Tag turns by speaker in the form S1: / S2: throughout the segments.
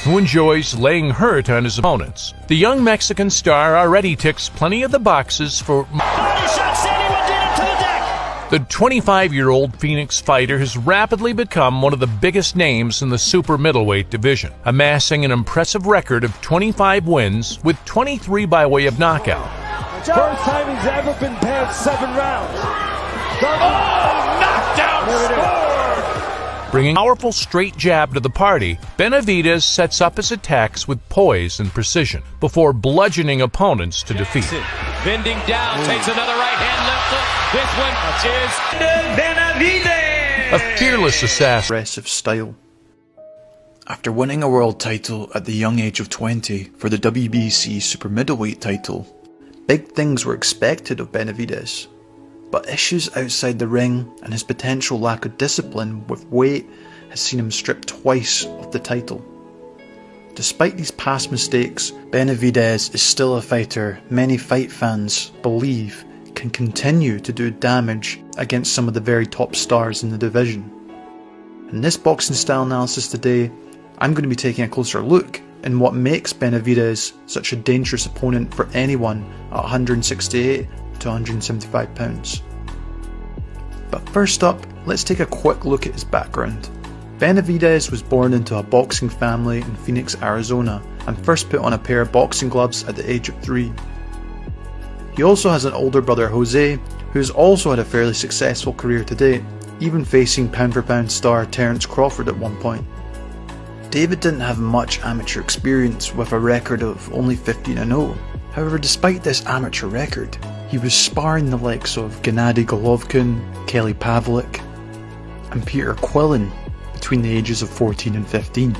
S1: who enjoys laying hurt on his opponents. The young Mexican star already ticks plenty of the boxes for the 25-year-old Phoenix fighter has rapidly become one of the biggest names in the super middleweight division, amassing an impressive record of 25 wins with 23 by way of knockout.
S2: First time he's ever been past 7 rounds.
S1: Knockdown scored! Bringing a powerful straight jab to the party, Benavidez sets up his attacks with poise and precision before bludgeoning opponents to defeat.
S3: Bending down, takes another right hand left hook. This one is Benavidez!
S1: A fearless assassin.
S4: Aggressive style. After winning a world title at the young age of 20 for the WBC super middleweight title, big things were expected of Benavidez, but issues outside the ring and his potential lack of discipline with weight has seen him stripped twice of the title. Despite these past mistakes, Benavidez is still a fighter many fight fans believe can continue to do damage against some of the very top stars in the division. In this boxing style analysis today, I'm going to be taking a closer look in what makes Benavidez such a dangerous opponent for anyone at 168 to 175 pounds. But first up, let's take a quick look at his background. Benavidez was born into a boxing family in Phoenix, Arizona, and first put on a pair of boxing gloves at the age of 3. He also has an older brother, Jose, who has also had a fairly successful career to date, even facing pound-for-pound star Terence Crawford at one point. David didn't have much amateur experience with a record of only 15-0. However, despite this amateur record, he was sparring the likes of Gennady Golovkin, Kelly Pavlik, and Peter Quillen between the ages of 14 and 15.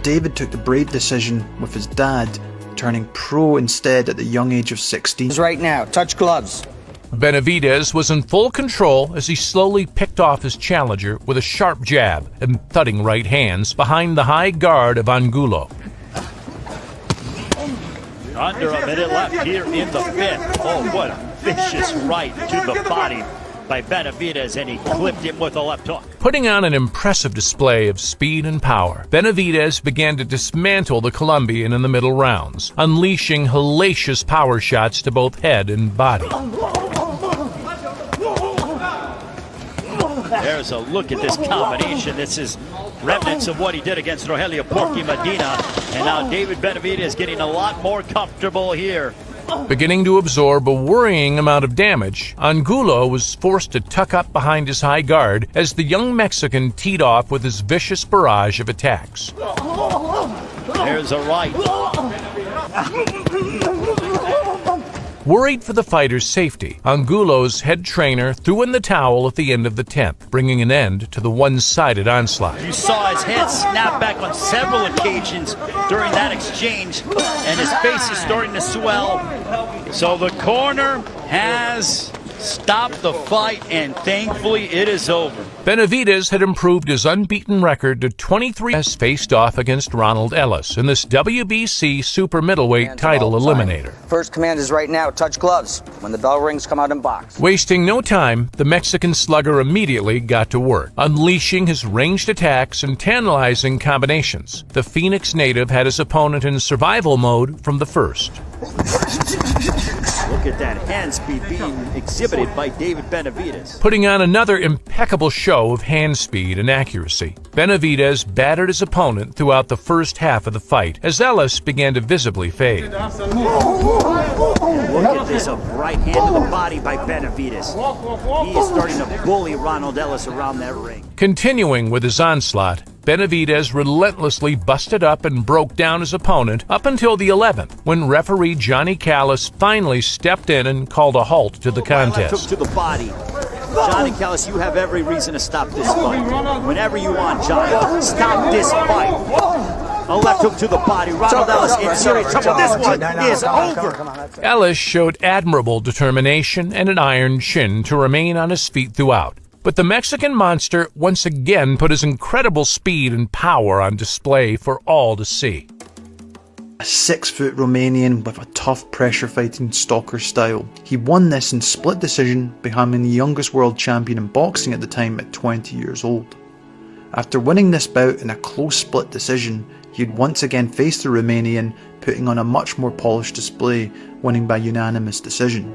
S4: David took the brave decision with his dad turning pro instead at the young age of 16.
S5: Right now, touch gloves.
S1: Benavidez was in full control as he slowly picked off his challenger with a sharp jab and thudding right hands behind the high guard of Angulo.
S6: Under a minute left here in the 5th. Oh, what a vicious right to the body by Benavidez, and he clipped him with a left hook.
S1: Putting on an impressive display of speed and power, Benavidez began to dismantle the Colombian in the middle rounds, unleashing hellacious power shots to both head and body.
S6: There's a look at this combination. This is remnants of what he did against Rogelio Porky Medina, and now David Benavidez getting a lot more comfortable here.
S1: Beginning to absorb a worrying amount of damage, Angulo was forced to tuck up behind his high guard as the young Mexican teed off with his vicious barrage of attacks.
S6: There's a right.
S1: Worried for the fighter's safety, Angulo's head trainer threw in the towel at the end of the 10th, bringing an end to the one-sided onslaught.
S6: You saw his head snap back on several occasions during that exchange, and his face is starting to swell. So the corner has stopped the fight, and thankfully it is over.
S1: Benavidez had improved his unbeaten record to 23 as faced off against Ronald Ellis in this WBC super middleweight title eliminator.
S5: First command is right now, touch gloves. When the bell rings, come out and box.
S1: Wasting no time, the Mexican slugger immediately got to work, unleashing his ranged attacks and tantalizing combinations. The Phoenix native had his opponent in survival mode from the first.
S6: Look at that hand speed being exhibited by David Benavidez.
S1: Putting on another impeccable show of hand speed and accuracy, Benavidez battered his opponent throughout the first half of the fight as Ellis began to visibly fade.
S6: Look at this, a right hand to the body by Benavidez. He is starting to bully Ronald Ellis around that ring.
S1: Continuing with his onslaught, Benavidez relentlessly busted up and broke down his opponent up until the 11th, when referee Johnny Callis finally stepped in and called a halt to the contest.
S6: Took to the body. Johnny Callis, you have every reason to stop this fight. Whenever you want, Johnny, stop this fight. A left hook to the body. Ronald Ellis in serious trouble. This one is over.
S1: Ellis showed admirable determination and an iron chin to remain on his feet throughout. But the Mexican monster once again put his incredible speed and power on display for all to see.
S4: A 6-foot Romanian with a tough pressure fighting stalker style. He won this in split decision, becoming the youngest world champion in boxing at the time at 20 years old. After winning this bout in a close split decision, he'd once again face the Romanian, putting on a much more polished display, winning by unanimous decision.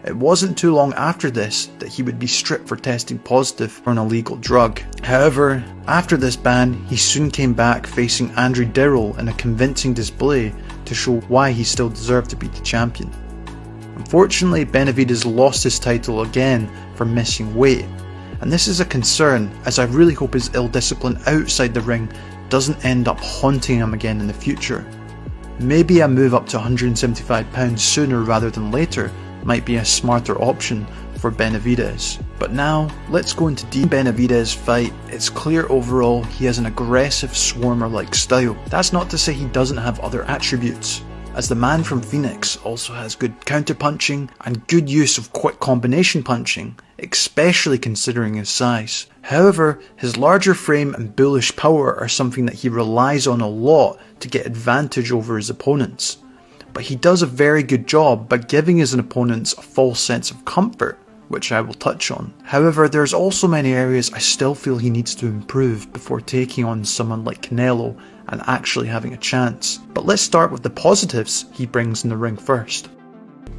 S4: It wasn't too long after this that he would be stripped for testing positive for an illegal drug. However, after this ban, he soon came back facing Andrei Dirrell in a convincing display to show why he still deserved to be the champion. Unfortunately, Benavidez lost his title again for missing weight, and this is a concern as I really hope his ill discipline outside the ring doesn't end up haunting him again in the future. Maybe a move up to £175 sooner rather than later might be a smarter option for Benavidez. But now, let's go into the Benavidez fight. It's clear overall he has an aggressive swarmer-like style. That's not to say he doesn't have other attributes, as the man from Phoenix also has good counter-punching and good use of quick combination punching, especially considering his size. However, his larger frame and bullish power are something that he relies on a lot to get advantage over his opponents. But he does a very good job by giving his opponents a false sense of comfort, which I will touch on. However, there's also many areas I still feel he needs to improve before taking on someone like Canelo and actually having a chance. But let's start with the positives he brings in the ring first.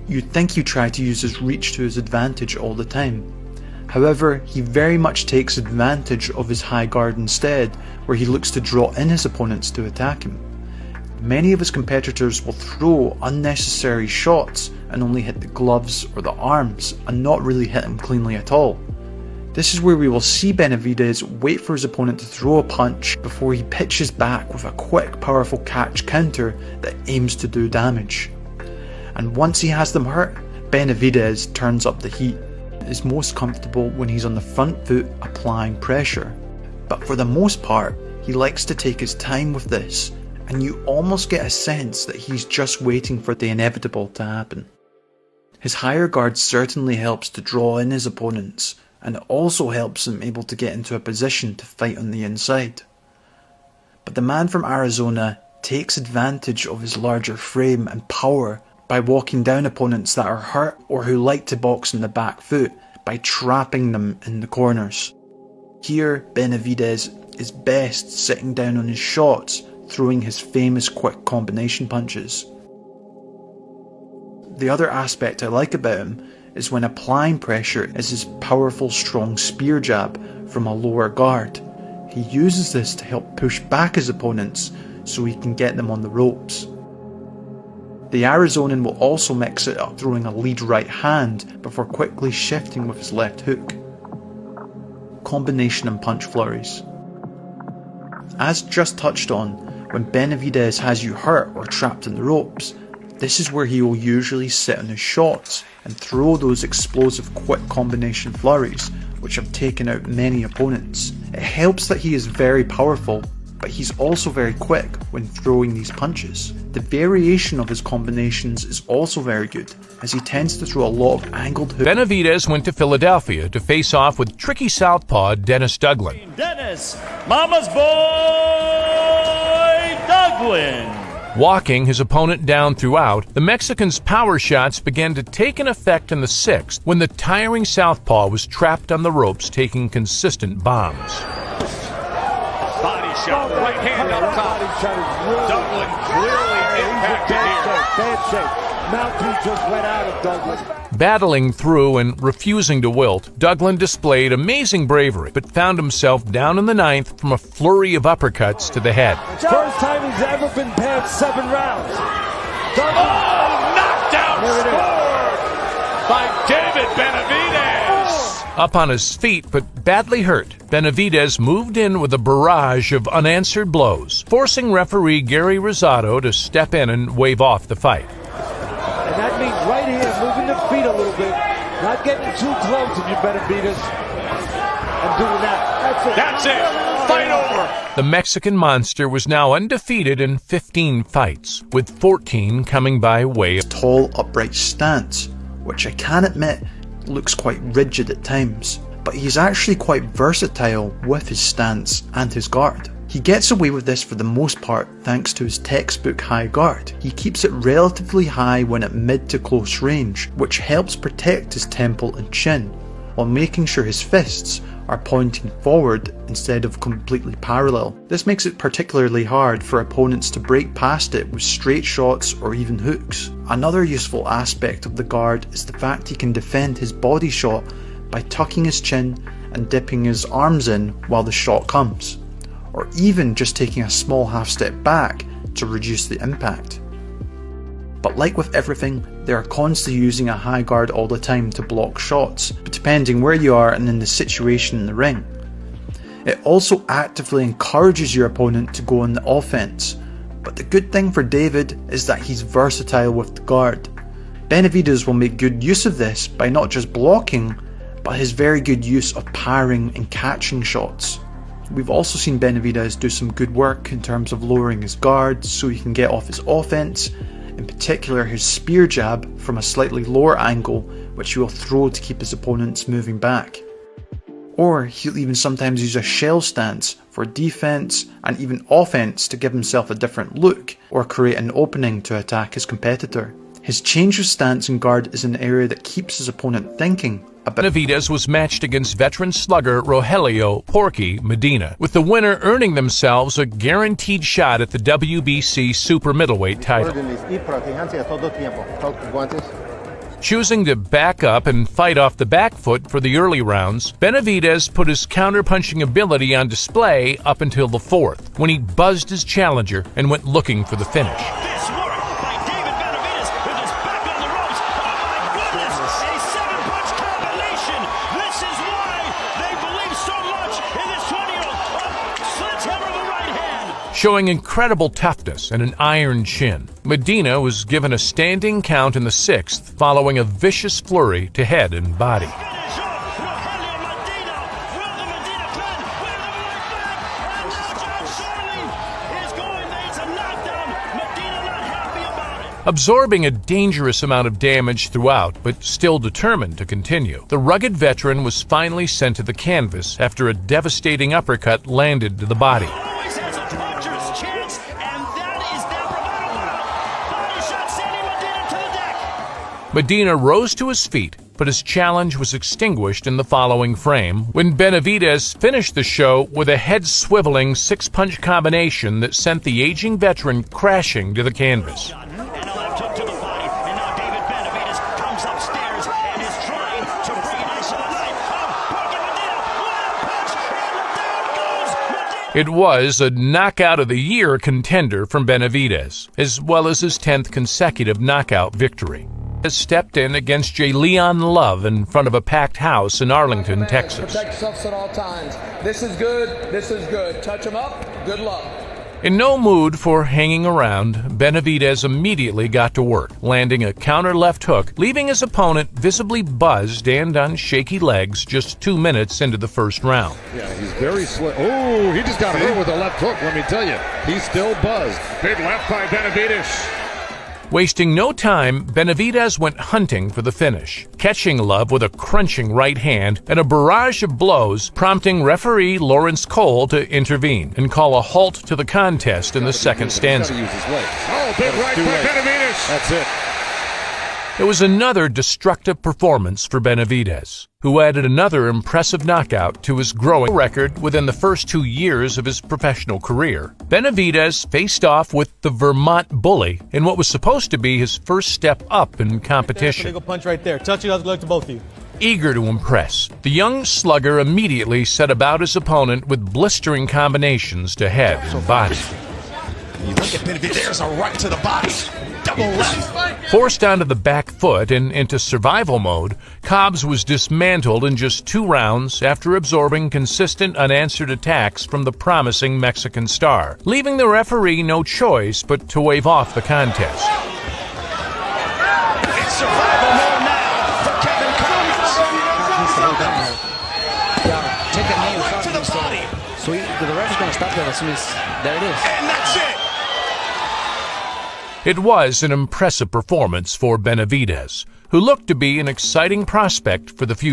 S4: You'd think he'd try to use his reach to his advantage all the time. However, he very much takes advantage of his high guard instead, where he looks to draw in his opponents to attack him. Many of his competitors will throw unnecessary shots and only hit the gloves or the arms and not really hit him cleanly at all. This is where we will see Benavidez wait for his opponent to throw a punch before he pitches back with a quick, powerful catch counter that aims to do damage. And once he has them hurt, Benavidez turns up the heat. He is most comfortable when he's on the front foot applying pressure. But for the most part, he likes to take his time with this, and you almost get a sense that he's just waiting for the inevitable to happen. His higher guard certainly helps to draw in his opponents, and it also helps him able to get into a position to fight on the inside. But the man from Arizona takes advantage of his larger frame and power by walking down opponents that are hurt or who like to box in the back foot by trapping them in the corners. Here, Benavidez is best sitting down on his shots, throwing his famous quick combination punches. The other aspect I like about him is when applying pressure is his powerful strong spear jab from a lower guard. He uses this to help push back his opponents so he can get them on the ropes. The Arizonan will also mix it up, throwing a lead right hand before quickly shifting with his left hook. Combination and punch flurries. As just touched on, when Benavidez has you hurt or trapped in the ropes, this is where he will usually sit on his shots and throw those explosive quick combination flurries which have taken out many opponents. It helps that he is very powerful, but he's also very quick when throwing these punches. The variation of his combinations is also very good, as he tends to throw a lot of angled hooks.
S1: Benavidez went to Philadelphia to face off with tricky southpaw Dennis Douglin.
S6: Dennis, Mama's boy, Douglin.
S1: Walking his opponent down throughout, the Mexican's power shots began to take an effect in the sixth when the tiring southpaw was trapped on the ropes taking consistent bombs.
S3: Body shot, right hand up top. Douglin clearly impacted here.
S2: Bad shape. Mouthpiece just went out of Douglin.
S1: Battling through and refusing to wilt, Douglin displayed amazing bravery, but found himself down in the ninth from a flurry of uppercuts to the head.
S2: First time he's ever been past 7 rounds. Douglin.
S3: Oh, knockdown scored by David Benavidez.
S1: Up on his feet, but badly hurt, Benavidez moved in with a barrage of unanswered blows, forcing referee Gary Rosado to step in and wave off the fight.
S2: And that means right here, moving the feet a little bit, not getting too close if you Benavidez, and doing that.
S3: That's it. Fight over.
S1: The Mexican monster was now undefeated in 15 fights, with 14 coming by way of
S4: tall, upright stance, which I can admit looks quite rigid at times, but he's actually quite versatile with his stance and his guard. He gets away with this for the most part thanks to his textbook high guard. He keeps it relatively high when at mid to close range, which helps protect his temple and chin, while making sure his fists are pointing forward instead of completely parallel. This makes it particularly hard for opponents to break past it with straight shots or even hooks. Another useful aspect of the guard is the fact he can defend his body shot by tucking his chin and dipping his arms in while the shot comes, or even just taking a small half step back to reduce the impact. But like with everything, they are constantly using a high guard all the time to block shots, depending where you are and in the situation in the ring. It also actively encourages your opponent to go on the offense, but the good thing for David is that he's versatile with the guard. Benavidez will make good use of this by not just blocking, but his very good use of parrying and catching shots. We've also seen Benavidez do some good work in terms of lowering his guard so he can get off his offense, in particular his spear jab from a slightly lower angle which he will throw to keep his opponents moving back. Or he'll even sometimes use a shell stance for defense and even offense to give himself a different look or create an opening to attack his competitor. His change of stance and guard is an area that keeps his opponent thinking about.
S1: Benavidez was matched against veteran slugger Rogelio "Porky" Medina, with the winner earning themselves a guaranteed shot at the WBC super middleweight title. Choosing to back up and fight off the back foot for the early rounds, Benavidez put his counter-punching ability on display up until the fourth, when he buzzed his challenger and went looking for the finish.
S3: This work by David Benavidez with his back on the ropes. Oh my goodness, a 7-punch combination. This is why they believe so much in this 20-year-old. Sledgehammer of the right hand.
S1: Showing incredible toughness and an iron chin, Medina was given a standing count in the sixth following a vicious flurry to head and body. Absorbing a dangerous amount of damage throughout, but still determined to continue, the rugged veteran was finally sent to the canvas after a devastating uppercut landed to the body. Medina rose to his feet, but his challenge was extinguished in the following frame when Benavidez finished the show with a head-swiveling 6-punch combination that sent the aging veteran crashing to the canvas. It was a knockout of the year contender from Benavidez, as well as his 10th consecutive knockout victory. Has stepped in against J. Leon Love in front of a packed house in Arlington, Texas.
S7: Protect yourselves at all times. This is good. This is good. Touch him up. Good luck.
S1: In no mood for hanging around, Benavidez immediately got to work, landing a counter left hook, leaving his opponent visibly buzzed and on shaky legs just 2 minutes into the first round.
S8: Yeah, he's very slow. Oh, he just got hurt with a left hook, let me tell you. He's still buzzed. Big left by Benavidez.
S1: Wasting no time, Benavidez went hunting for the finish, catching Love with a crunching right hand and a barrage of blows, prompting referee Lawrence Cole to intervene and call a halt to the contest in the second stanza.
S8: Oh, big right by Benavidez. That's it.
S1: It was another destructive performance for Benavidez, who added another impressive knockout to his growing record within the first 2 years of his professional career. Benavidez faced off with the Vermont Bully in what was supposed to be his first step up in competition.
S9: Punch right there. Touch it out the leg to both of you.
S1: Eager to impress, the young slugger immediately set about his opponent with blistering combinations to head and body.
S10: You look at Benavidez, there's a right to the body. Double left.
S1: Forced onto the back foot and into survival mode, Cobbs was dismantled in just 2 rounds after absorbing consistent unanswered attacks from the promising Mexican star, leaving the referee no choice but to wave off the contest.
S3: It's survival mode now for Kevin Cobbs.
S9: Take that knee
S3: right to the body.
S9: So the ref's going to stop that as soon as there it is.
S3: And that's it.
S1: It was an impressive performance for Benavidez, who looked to be an exciting prospect for the future.